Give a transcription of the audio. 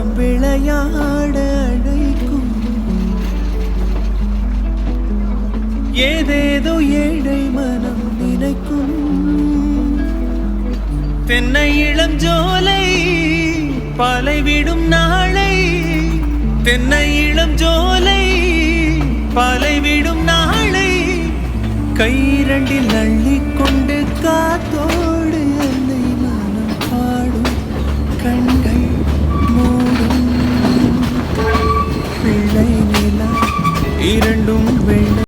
நாம் விளையாட அழைக்கும். ஏதேதோ ஏழை மனம் நினைக்கும். தென்னை இளம் ஜோலை பாலைவிடும் நாளை. தென்னை இளம் ஜோலை பாலைவிடும் நாளை. கைரண்டில் அள்ளிக்கொண்டு காத்தோ